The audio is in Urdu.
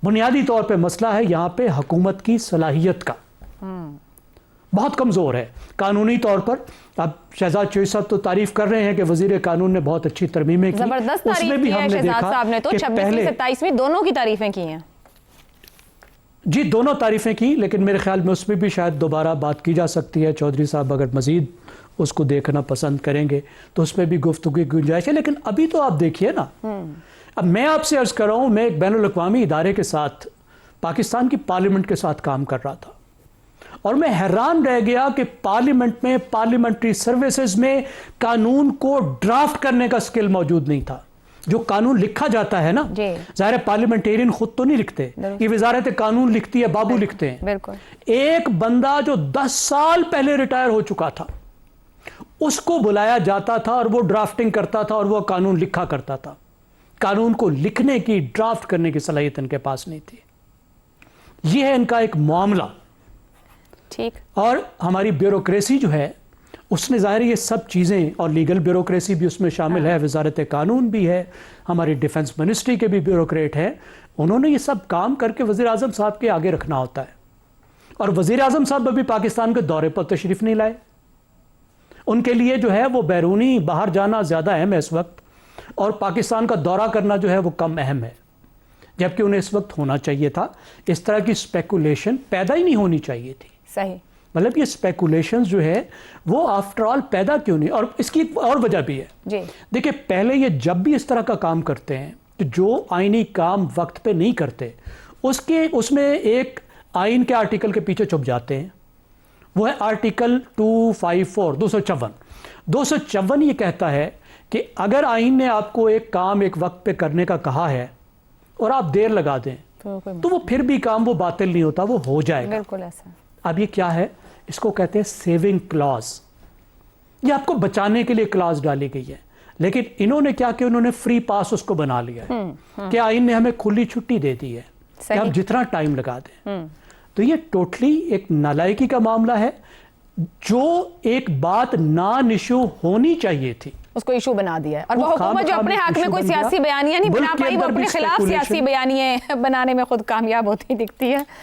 بنیادی طور پہ مسئلہ ہے یہاں پہ حکومت کی صلاحیت کا بہت کمزور ہے قانونی طور پر. اب شہزاد چوہی صاحب تو تعریف کر رہے ہیں کہ وزیر قانون نے بہت اچھی ترمیمیں کی, زبردست اس میں تعریف بھی کی ہم ہے نے شہزاد دیکھا صاحب نے تو کہ 26ویں 27ویں دونوں کی تعریفیں کی ہیں. جی دونوں تعریفیں کی, لیکن میرے خیال میں اس میں بھی شاید دوبارہ بات کی جا سکتی ہے. چودھری صاحب اگر مزید اس کو دیکھنا پسند کریں گے تو اس میں بھی گفتگو کی گنجائش ہے. لیکن ابھی تو آپ دیکھیے نا, اب میں آپ سے عرض کر رہا ہوں, میں ایک بین الاقوامی ادارے کے ساتھ پاکستان کی پارلیمنٹ کے ساتھ کام کر رہا تھا, اور میں حیران رہ گیا کہ پارلیمنٹ میں پارلیمنٹری سروسز میں قانون کو ڈرافٹ کرنے کا سکل موجود نہیں تھا. جو قانون لکھا جاتا ہے نا, ظاہر پارلیمنٹیرین خود تو نہیں لکھتے, یہ وزارت قانون لکھتی ہے, بابو لکھتے ہیں. بالکل. ایک بندہ جو 10 سال پہلے ریٹائر ہو چکا تھا, اس کو بلایا جاتا تھا اور وہ ڈرافٹنگ کرتا تھا اور وہ قانون لکھا کرتا تھا. قانون کو لکھنے کی, ڈرافٹ کرنے کی صلاحیت ان کے پاس نہیں تھی. یہ ہے ان کا ایک معاملہ. ٹھیک. اور ہماری بیوروکریسی جو ہے اس نے ظاہر یہ سب چیزیں, اور لیگل بیوروکریسی بھی اس میں شامل ہے, وزارت قانون بھی ہے, ہماری ڈیفنس منسٹری کے بھی بیوروکریٹ ہیں, انہوں نے یہ سب کام کر کے وزیر اعظم صاحب کے آگے رکھنا ہوتا ہے. اور وزیر اعظم صاحب ابھی پاکستان کے دورے پر تشریف نہیں لائے. ان کے لیے جو ہے وہ بیرونی باہر جانا زیادہ اہم ہے اس وقت, اور پاکستان کا دورہ کرنا جو ہے وہ کم اہم ہے, جبکہ انہیں اس وقت ہونا چاہیے تھا. اس طرح کی اسپیکولیشن پیدا ہی نہیں ہونی چاہیے تھی. صحیح. مطلب یہ اسپیکولیشنز جو ہے وہ آفٹر آل پیدا کیوں نہیں, اور اس کی ایک اور وجہ بھی ہے. جی دیکھیں, پہلے یہ جب بھی اس طرح کا کام کرتے ہیں کہ جو آئینی کام وقت پہ نہیں کرتے, اس میں ایک آئین کے آرٹیکل کے پیچھے چھپ جاتے ہیں. وہ ہے آرٹیکل 254 254 یہ کہتا ہے کہ اگر آئین نے آپ کو ایک کام ایک وقت پہ کرنے کا کہا ہے اور آپ دیر لگا دیں تو وہ پھر بھی کام وہ باطل نہیں ہوتا, وہ ہو جائے گا. بالکل ایسا. اب یہ کیا ہے, اس کو کہتے ہیں سیونگ کلاز. یہ آپ کو بچانے کے لیے کلاز ڈالی گئی ہے, لیکن انہوں نے کیا کہ انہوں نے فری پاس اس کو بنا لیا ہے کہ آئین نے ہمیں کھلی چھٹی دے دی ہے کہ آپ جتنا ٹائم لگا دیں. تو یہ ٹوٹلی ایک نالائکی کا معاملہ ہے. جو ایک بات نان ایشو ہونی چاہیے تھی اس کو ایشو بنا دیا ہے, اور وہ حکومت جو اپنے حق میں کوئی سیاسی بیانیہ نہیں بنا پائی, وہ اپنے خلاف سیاسی بیانیے بنانے میں خود کامیاب ہوتی دکھتی ہے.